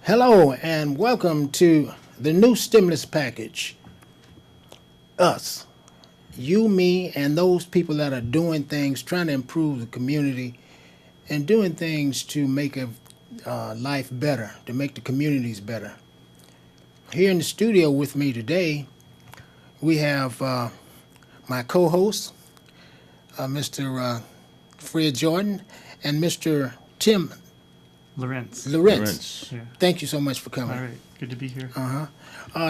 Hello and welcome to the new stimulus package. Us, you, me, and those people that are doing things, trying to improve the community and doing things to make life better, to make the communities better. Here in the studio with me today, we have my co-host, Mr. Fred Jordan, and Mr. Tim Lawrence. Lawrence. Yeah. Thank you so much for coming. All right. Good to be here.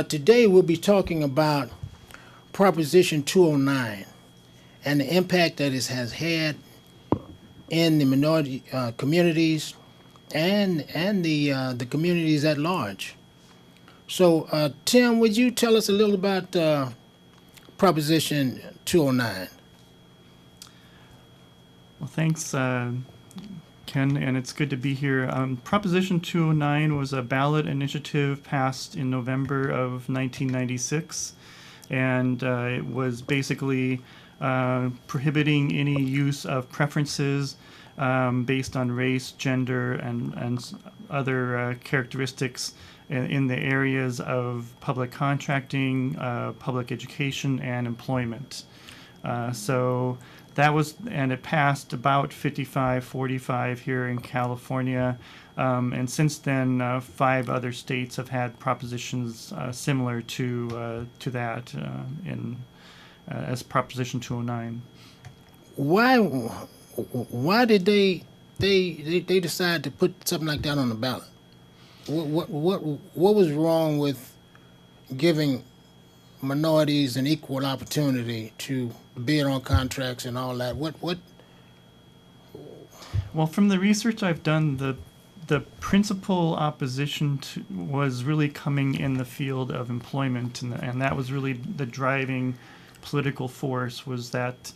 Today we'll be talking about Proposition 209 and the impact that it has had in the minority communities and the communities at large. So, Tim, would you tell us a little about Proposition 209? Well, thanks, Ken, and it's good to be here. Proposition 209 was a ballot initiative passed in November of 1996, and it was basically prohibiting any use of preferences based on race, gender, and other characteristics in the areas of public contracting, public education, and employment. So that was, and it passed about 55-45 here in California. And since then, 5 other states have had propositions similar to that as Proposition 209. Why did they decide to put something like that on the ballot? What was wrong with giving minorities an equal opportunity to bid on contracts and all that? What? Well, from the research I've done, the principal opposition was really coming in the field of employment, and that was really the driving political force, was that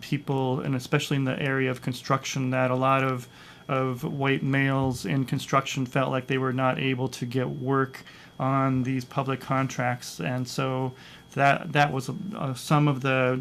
people, and especially in the area of construction, that a lot of white males in construction felt like they were not able to get work on these public contracts, and so that was some of the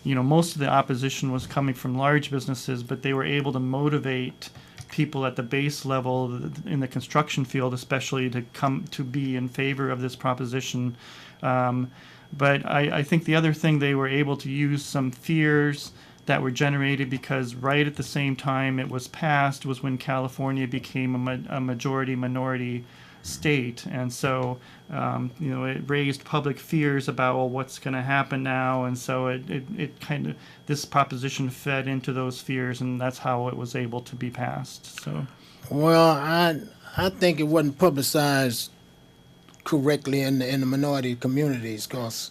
most of the opposition was coming from large businesses, but they were able to motivate people at the base level in the construction field, especially, to come to be in favor of this proposition. But I think the other thing, they were able to use some fears that were generated because right at the same time it was passed was when California became a majority-minority state, and so it raised public fears about, well, what's going to happen now, and so it kind of, this proposition fed into those fears, and that's how it was able to be passed. So, Well, I think it wasn't publicized correctly in the minority communities, because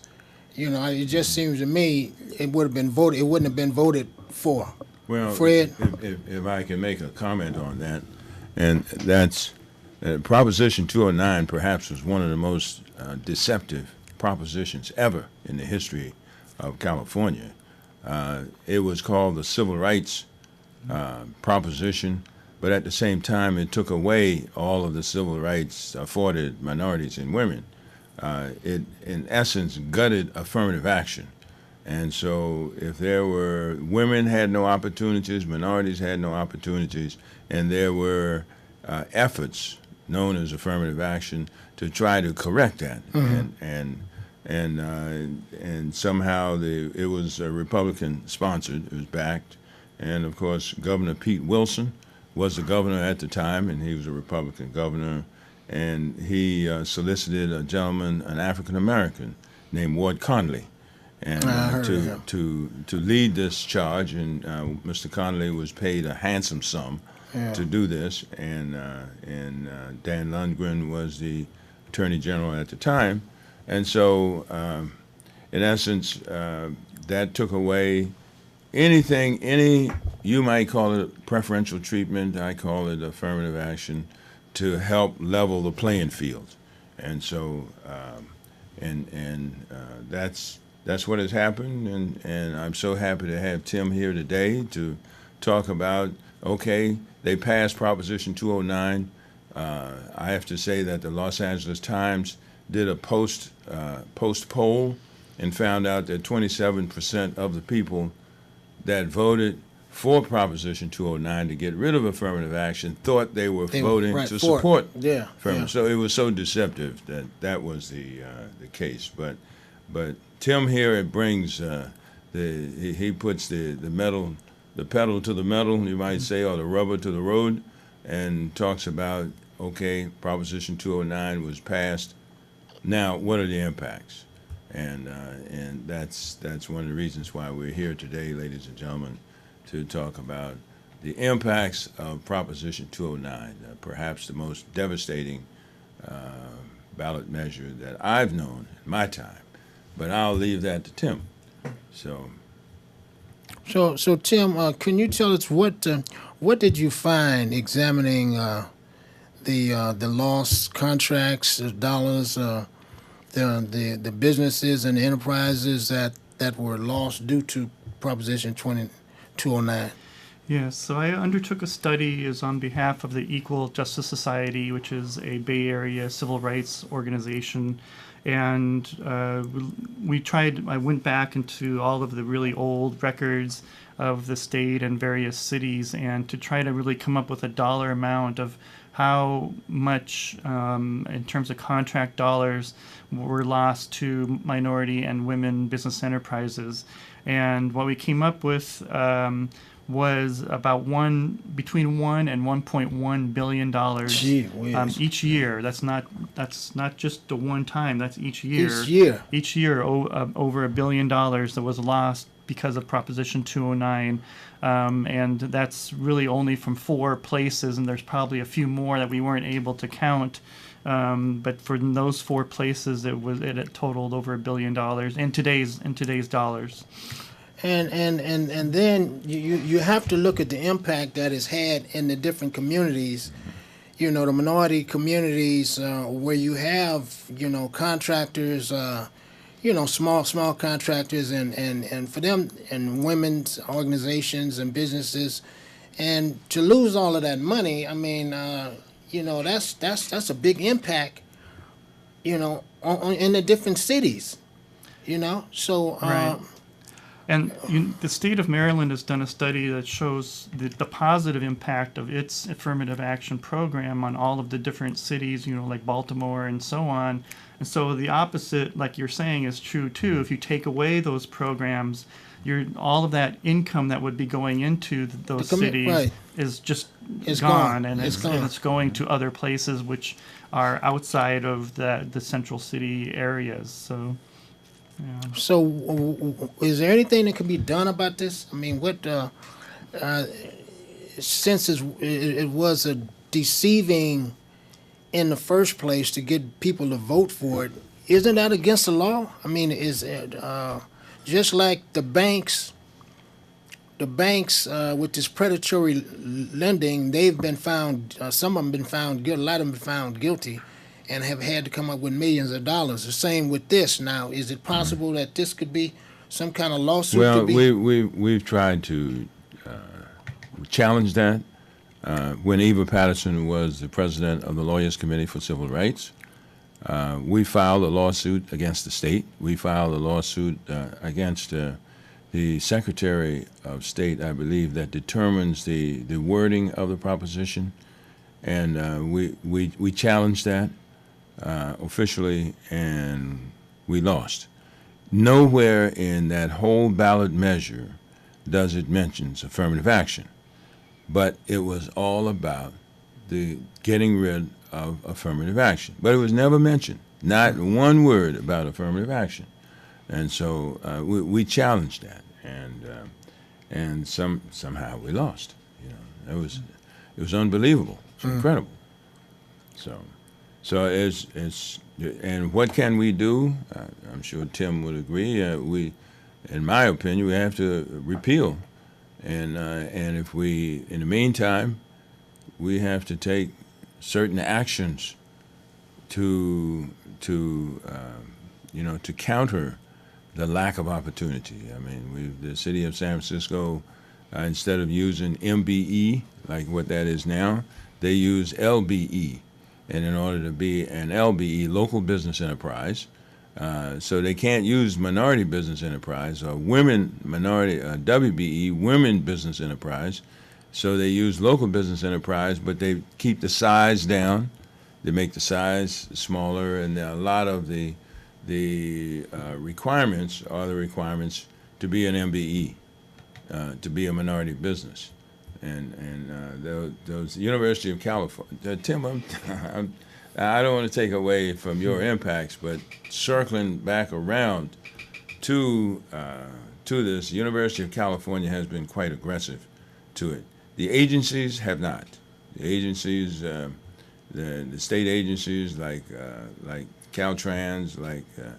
it just seems to me it would have been voted. It wouldn't have been voted for. Well, Fred? if I can make a comment on that, and that's Proposition 209 perhaps was one of the most deceptive propositions ever in the history of California. It was called the Civil Rights Proposition, but at the same time it took away all of the civil rights afforded minorities and women. It, in essence, gutted affirmative action. And so if there were, women had no opportunities, minorities had no opportunities, and there were efforts known as affirmative action to try to correct that. Mm-hmm. And somehow it was Republican sponsored, it was backed. And of course, Governor Pete Wilson was the governor at the time, and he was a Republican governor. And he solicited a gentleman, an African American named Ward Conley, and to lead this charge. And Mr. Conley was paid a handsome sum to do this. And Dan Lundgren was the Attorney General at the time. And so, in essence, that took away any, you might call it preferential treatment, I call it affirmative action, to help level the playing field. And so, that's what has happened, and I'm so happy to have Tim here today to talk about, okay, they passed Proposition 209. I have to say that the Los Angeles Times did a post poll and found out that 27% of the people that voted for Proposition 209 to get rid of affirmative action thought they were voting right, to for it. support Yeah, affirmative. yeah. So it was so deceptive that that was the case. But Tim here, it brings he puts the metal, the pedal to the metal, you might say, or the rubber to the road, and talks about, okay, Proposition 209 was passed. Now, what are the impacts? And that's one of the reasons why we're here today, ladies and gentlemen, to talk about the impacts of Proposition 209, perhaps the most devastating ballot measure that I've known in my time. But I'll leave that to Tim. So, So Tim, can you tell us what did you find examining the lost contracts, dollars, the businesses and the enterprises that were lost due to Proposition 209? Yes, so I undertook a study is on behalf of the Equal Justice Society, which is a Bay Area civil rights organization. And I went back into all of the really old records of the state and various cities, and to try to really come up with a dollar amount of how much, in terms of contract dollars, were lost to minority and women business enterprises. And what we came up with was about between $1 and $1.1 billion Gee whiz. each year. That's not just the one time. That's each year. Each year. Each year, over $1 billion that was lost because of Proposition 209, and that's really only from 4 places, and there's probably a few more that we weren't able to count. But for those 4 places, it totaled over $1 billion in today's dollars. And then you have to look at the impact that it's had in the different communities, the minority communities where you have, contractors, small contractors and for them and women's organizations and businesses, and to lose all of that money, I mean, that's a big impact, in the different cities, so. Right. And the state of Maryland has done a study that shows the positive impact of its affirmative action program on all of the different cities, like Baltimore and so on. And so the opposite, like you're saying, is true too. If you take away those programs, all of that income that would be going into those cities right. is just It's gone, gone. and It's it's gone. going to other places which are outside of the central city areas. So. Yeah. So, is there anything that can be done about this? I mean, since it was a deceiving in the first place to get people to vote for it, isn't that against the law? I mean, is it just like the banks with this predatory lending? They've been found. Some of them been found guilty. A lot of them been found guilty, and have had to come up with millions of dollars. The same with this. Now, is it possible that this could be some kind of lawsuit? well, to be? we've tried to challenge that. When Eva Patterson was the president of the Lawyers Committee for Civil Rights, we filed a lawsuit against the state. We filed a lawsuit against the Secretary of State, I believe, that determines the wording of the proposition, and we challenged that officially, and we lost. Nowhere in that whole ballot measure does it mention affirmative action, but it was all about the getting rid of affirmative action. But it was never mentioned, not one word about affirmative action, and so we challenged that, and somehow we lost. It was unbelievable. It's incredible. So it's and what can we do? I'm sure Tim would agree. In my opinion, we have to repeal, and if we, in the meantime, we have to take certain actions to counter the lack of opportunity. I mean, the city of San Francisco, instead of using MBE like what that is now, they use LBE. And in order to be an LBE, local business enterprise, So they can't use minority business enterprise or women minority WBE women business enterprise. So they use local business enterprise, but they keep the size down. They make the size smaller, and a lot of the requirements are the requirements to be an MBE, to be a minority business, and those University of California. Tim, I don't want to take away from your impacts, but circling back around to this, University of California has been quite aggressive to it. The agencies have not. The agencies, the state agencies like Caltrans, like the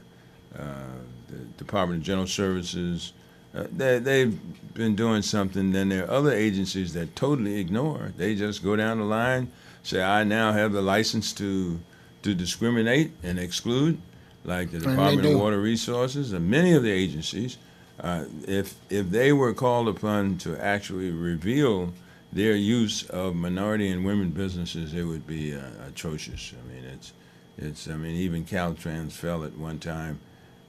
Department of General Services, they've been doing something. Then there are other agencies that totally ignore. They just go down the line, say, I now have the license to discriminate and exclude, like the Department of Water Resources and many of the agencies. If they were called upon to actually reveal their use of minority and women businesses, it would be atrocious. I mean, it's. I mean, even Caltrans fell at one time.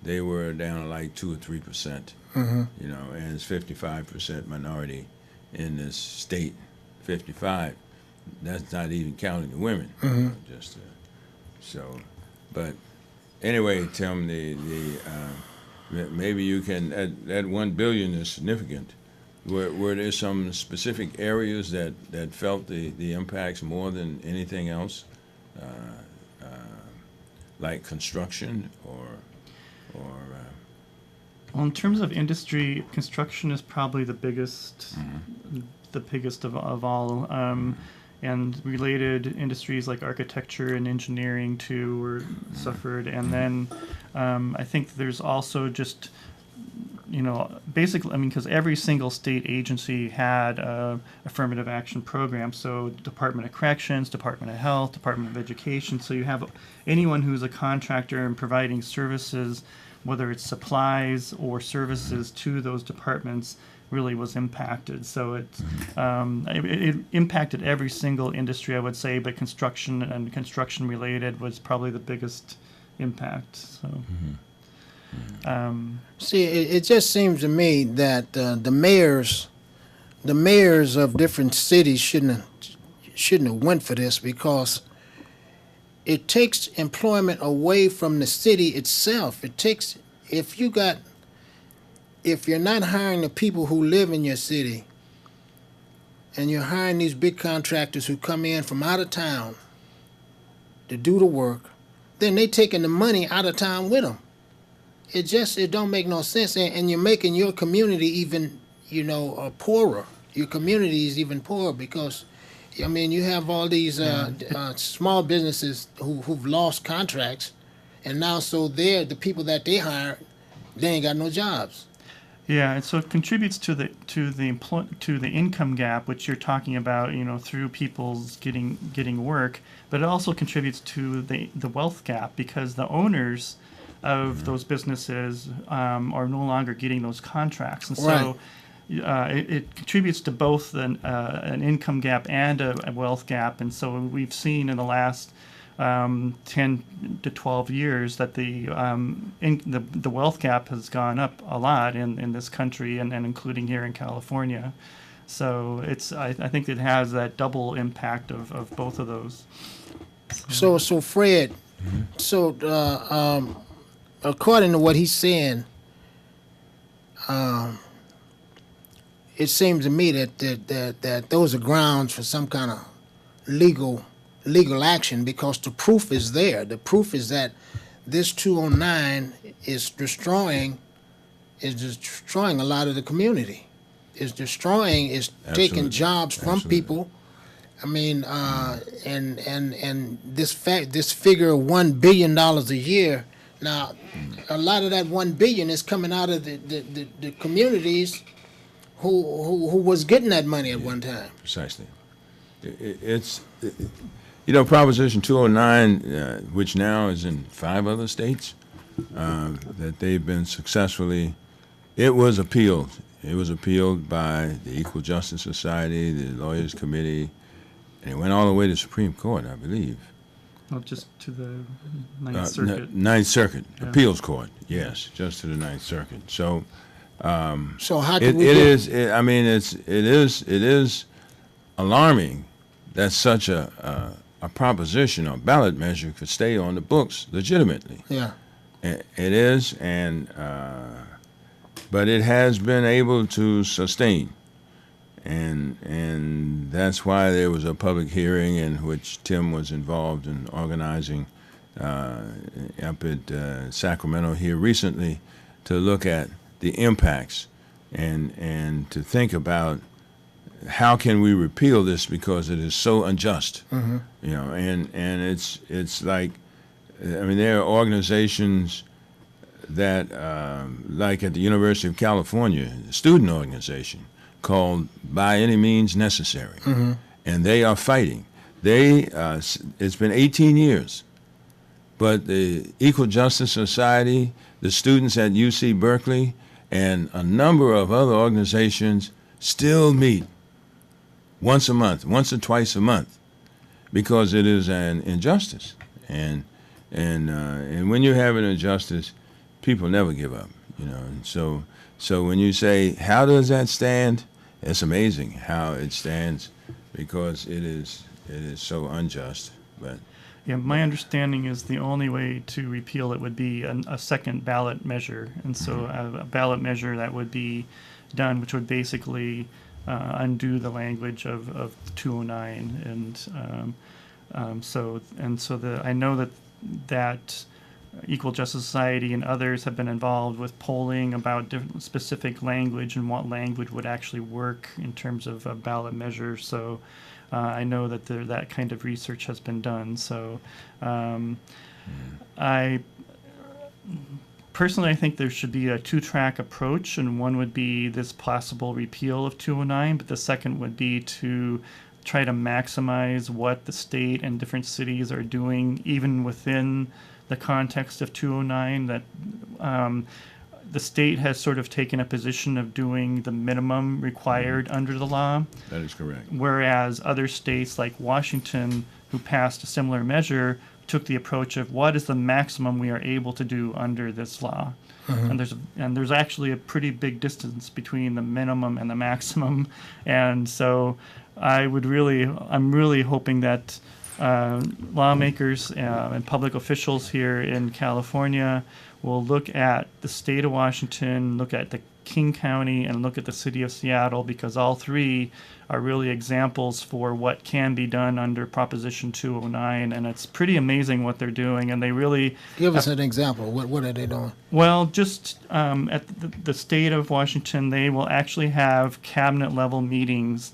They were down to like 2 or 3%. You know, and it's 55% minority in this state. 55. That's not even counting the women. Just so, but anyway, Tim, maybe you can. That $1 billion is significant. Were there some specific areas that felt the impacts more than anything else, like construction or Well, in terms of industry, construction is probably the biggest, of all, and related industries like architecture and engineering too were suffered. And then I think there's also just, basically, I mean, because every single state agency had a affirmative action program. So Department of Corrections, Department of Health, Department of Education. So you have anyone who's a contractor and providing services, whether it's supplies or services to those departments, really was impacted. So it impacted every single industry, I would say, but construction and construction related was probably the biggest impact. So. See, it just seems to me that the mayors of different cities shouldn't have went for this, because it takes employment away from the city itself. It takes, if you're not hiring the people who live in your city, and you're hiring these big contractors who come in from out of town to do the work, then they taking the money out of town with them. It don't make no sense, and you're making your community even, poorer. Your community is even poorer because, I mean, you have all these small businesses who've lost contracts, and now so the people that they hire, they ain't got no jobs. Yeah, and so it contributes to the income gap, which you're talking about, through people's getting work, but it also contributes to the wealth gap, because the owners of those businesses are no longer getting those contracts, and so it contributes to both an income gap and a wealth gap. And so we've seen in the last 10 to 12 years that the wealth gap has gone up a lot in this country, and including here in California. So I think it has that double impact of both of those. So Fred, according to what he's saying, it seems to me that those are grounds for some kind of legal action, because the proof is there. The proof is that this 209 is destroying a lot of the community. Is taking jobs from people. I mean, and this figure of $1 billion a year. Now, a lot of that $1 billion is coming out of the communities who was getting that money at one time. Precisely. It's Proposition 209, which now is in 5 other states, that they've been successfully. It was appealed. It was appealed by the Equal Justice Society, the Lawyers Committee, and it went all the way to the Supreme Court, I believe. Well, just to the Ninth Circuit. Ninth Circuit Yeah. Appeals Court. Yes, just to the Ninth Circuit. So So how it can we I mean, it is alarming that such a proposition or ballot measure could stay on the books legitimately. Yeah. It is, but it has been able to sustain, and that's why there was a public hearing in which Tim was involved in organizing up at Sacramento here recently to look at the impacts and to think about how can we repeal this because it is so unjust, you know, and it's like, I mean, there are organizations that, like at the University of California, a student organization called By Any Means Necessary, and they are fighting. It's been 18 years, but the Equal Justice Society, the students at UC Berkeley, and a number of other organizations still meet once a month, once or twice a month, because it is an injustice. And when you have an injustice, people never give up, you know. And so when you say, how does that stand? It's amazing how it stands, because it is so unjust. But Yeah, my understanding is the only way to repeal it would be a second ballot measure. And so a ballot measure that would be done, which would basically undo the language of 209. I know that Equal Justice Society and others have been involved with polling about different specific language and what language would actually work in terms of a ballot measure. So I know that that kind of research has been done. So I personally, I think there should be a two-track approach, and one would be this possible repeal of 209, but the second would be to try to maximize what the state and different cities are doing, even within the context of 209, that the state has sort of taken a position of doing the minimum required under the law, that is correct. whereas other states like Washington, who passed a similar measure, took the approach of what is the maximum we are able to do under this law. And there's actually a pretty big distance between the minimum and the maximum, and so I'm really hoping that lawmakers and public officials here in California will look at the state of Washington, look at the King County, and look at the city of Seattle, because all three are really examples for what can be done under Proposition 209, and it's pretty amazing what they're doing, and they really give us an example? What are they doing? well, just at the state of Washington, they will actually have cabinet level meetings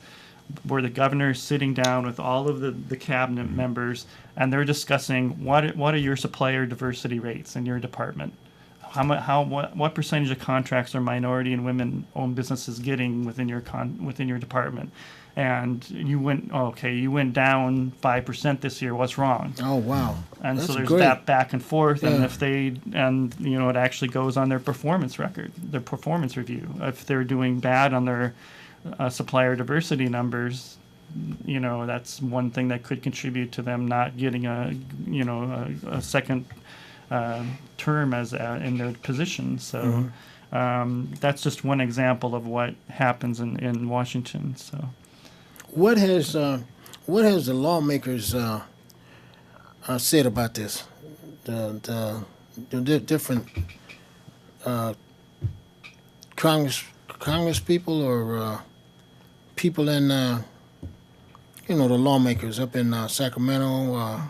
where the governor is sitting down with all of the cabinet members, and they're discussing what are your supplier diversity rates in your department. What percentage of contracts are minority and women-owned businesses getting within your department? And you went down 5% this year. What's wrong? Oh, wow. And That's so there's great. that back and forth, and Yeah. if it actually goes on their performance record, their performance review. If they're doing bad on their supplier diversity numbers, that's one thing that could contribute to them not getting a second term as in their position. So that's just one example of what happens in Washington. So What has the lawmakers said about this? The different Congress people or people in the lawmakers up in Sacramento.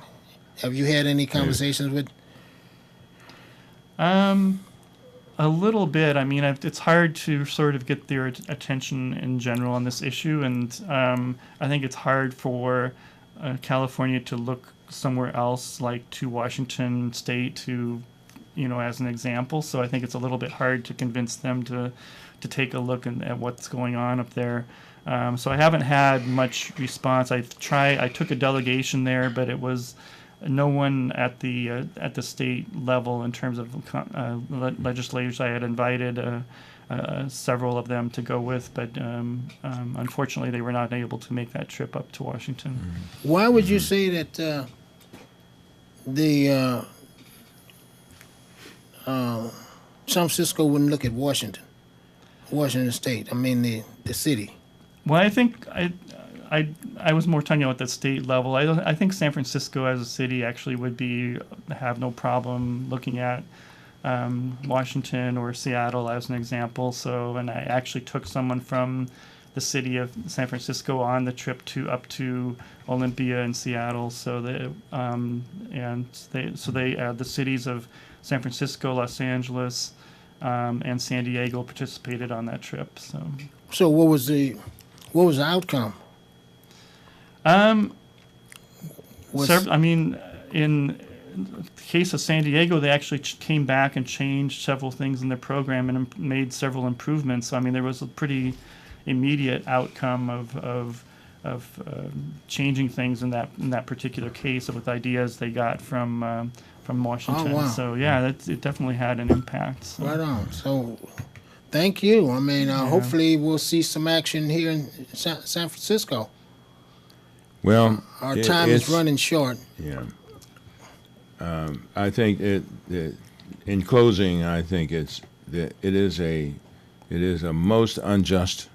Have you had any conversations with? a little bit. I mean, it's hard to sort of get their attention in general on this issue, and I think it's hard for California to look somewhere else, like to Washington State, to as an example. So I think it's a little bit hard to convince them to take a look at what's going on up there. So I haven't had much response. I took a delegation there, but it was no one at the state level in terms of legislators. I had invited several of them to go with, but unfortunately they were not able to make that trip up to Washington. Why would you say that the San Francisco wouldn't look at Washington State. I mean the city. Well, I think I was more talking about the state level. I think San Francisco as a city actually would have no problem looking at Washington or Seattle as an example. So, and I actually took someone from the city of San Francisco on the trip up to Olympia and Seattle. So the cities of San Francisco, Los Angeles, and San Diego participated on that trip. So what was the outcome? In the case of San Diego, they actually came back and changed several things in their program and made several improvements. So, I mean, there was a pretty immediate outcome of changing things in that particular case with ideas they got from Washington. Oh, wow. So yeah, it definitely had an impact. So. Right on. So, thank you. I mean, hopefully we'll see some action here in San Francisco. Well, Our time is running short. Yeah. I think in closing, I think it is a most unjust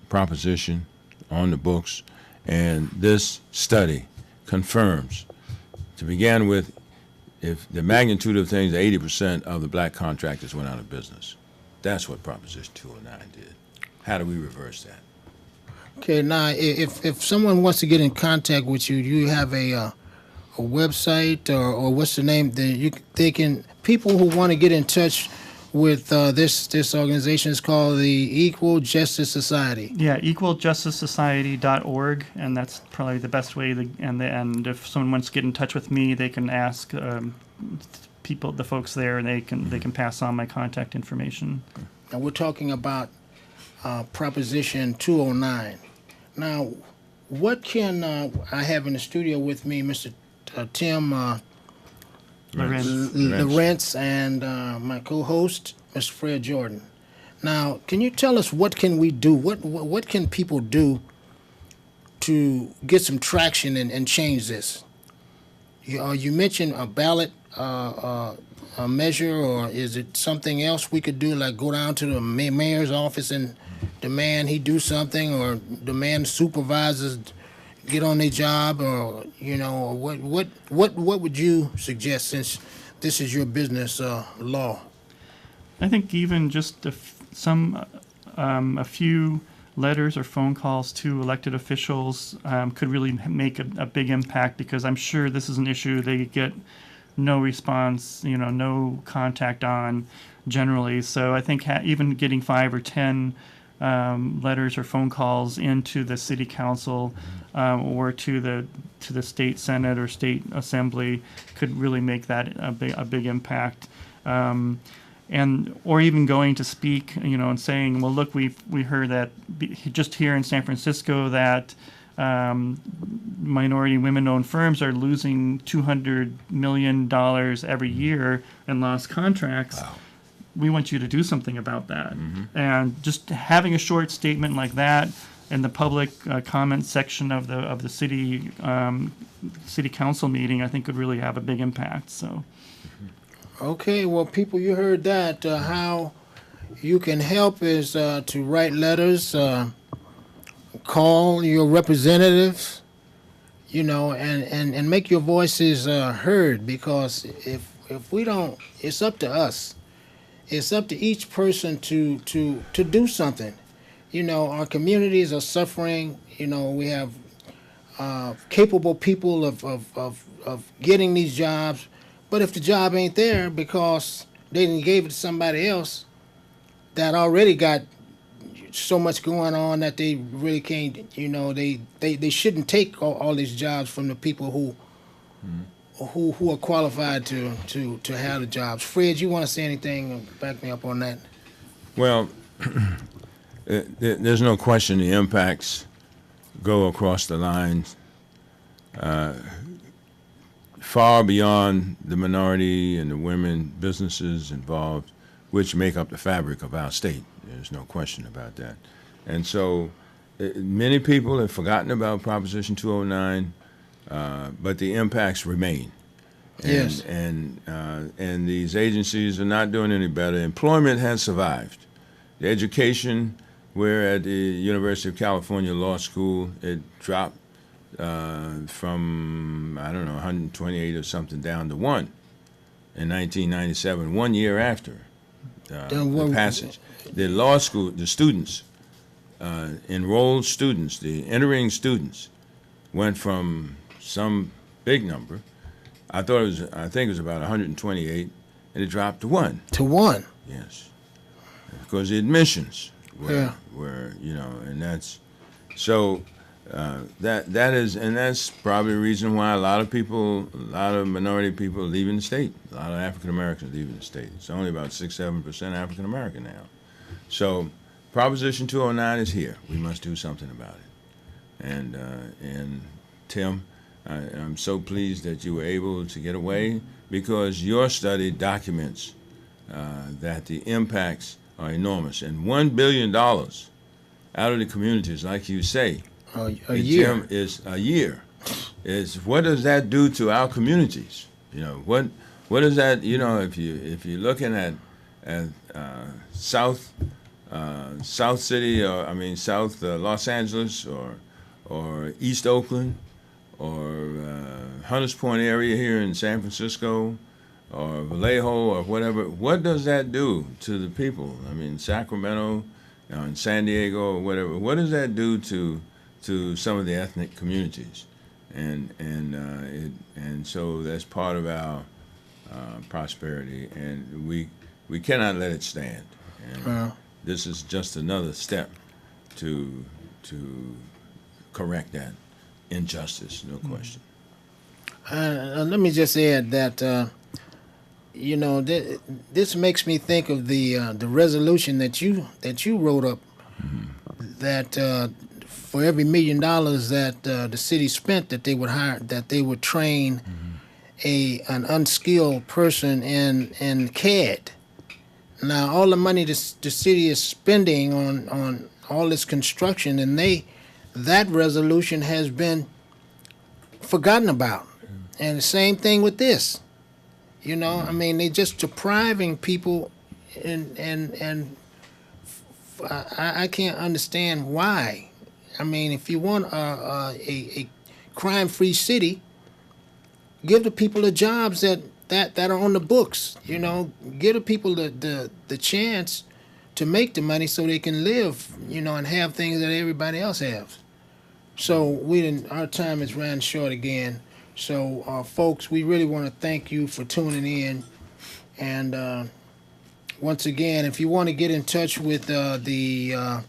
proposition on the books, and this study confirms, to begin with, if the magnitude of things, 80% of the black contractors went out of business. That's what Proposition 209 did. How do we reverse that? Okay, now if someone wants to get in contact with you, you have a website or what's the name? People who want to get in touch with this organization is called the Equal Justice Society. Yeah, equaljusticesociety.org, and that's probably the best way. And if someone wants to get in touch with me, they can ask the folks there, and they can pass on my contact information. Now we're talking about Proposition 209. Now, what can I have in the studio with me, Mr. Tim Lawrence, and my co-host, Mr. Fred Jordan. Now, can you tell us what can we do? What can people do to get some traction and change this? You mentioned a ballot a measure, or is it something else we could do, like go down to the mayor's office and demand he do something, or demand supervisors get on their job, or what would you suggest, since this is your business law? I think even just a few letters or phone calls to elected officials could really make a big impact, because I'm sure this is an issue they get no response, no contact on generally. So I think even getting 5 or 10 letters or phone calls into the city council or to the state senate or state assembly could really make that a big impact. Or even going to speak, and saying, well, look, we heard that just here in San Francisco that minority women-owned firms are losing $200 million every year in lost contracts. Wow. We want you to do something about that. Mm-hmm. And just having a short statement like that in the public comment section of the city council meeting, I think, could really have a big impact. So. Okay, well, people, you heard that. How you can help is to write letters, call your representatives, and make your voices heard, because if we don't, it's up to us. It's up to each person to do something. Our communities are suffering. We have capable people of getting these jobs, but if the job ain't there because they didn't give it to somebody else that already got so much going on that they really can't, they shouldn't take all these jobs from the people who are qualified to have the jobs. Fred, you want to say anything? Back me up on that. Well, there's no question the impacts go across the lines far beyond the minority and the women businesses involved, which make up the fabric of our state. There's no question about that. And so many people have forgotten about Proposition 209, but the impacts remain. Yes. And these agencies are not doing any better. Employment has survived. The education, where at the University of California Law School, it dropped from, I don't know, 128 or something down to 1 in 1997, 1 year after the passage. The law school, the students, enrolled students, the entering students, went from some big number. I think it was about 128, and it dropped to 1. To 1. Yes, because the admissions Yeah. were and that's so that is, and that's probably the reason why a lot of minority people are leaving the state. A lot of African Americans leaving the state. It's only about 6-7% African American now. So Proposition 209 is here. We must do something about it. And Tim, I'm so pleased that you were able to get away, because your study documents that the impacts are enormous. And $1 billion out of the communities, like you say, A year. Tim, is a year. Is what does that do to our communities? What does that? If you're looking at South City, or South Los Angeles, or East Oakland, or Hunters Point area here in San Francisco, or Vallejo, or whatever. What does that do to the people? Sacramento, and San Diego, or whatever. What does that do to some of the ethnic communities? And so that's part of our prosperity, and we cannot let it stand. And this is just another step to correct that injustice, no question. Let me just add that this makes me think of the resolution that you wrote up, that for every $1 million that the city spent, that they would train an unskilled person in CAD. Now, all the money the city is spending on all this construction, and that resolution has been forgotten about. And the same thing with this. They're just depriving people, and I can't understand why. If you want a crime-free city, give the people the jobs that are on the books. Give the people the chance to make the money so they can live, and have things that everybody else has. So our time is ran short again. So folks, we really want to thank you for tuning in. And once again, if you want to get in touch with the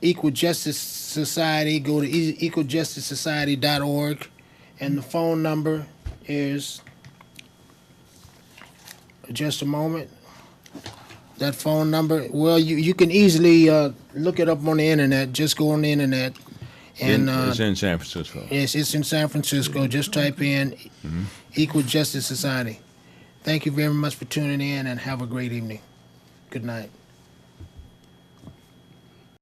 Equal Justice Society, go to equaljusticesociety.org, and the phone number is, just a moment, that phone number, well, you can easily look it up on the internet. Just go on the internet. And it's in San Francisco. Yes, it's in San Francisco. Just type in Equal Justice Society. Thank you very much for tuning in, and have a great evening. Good night.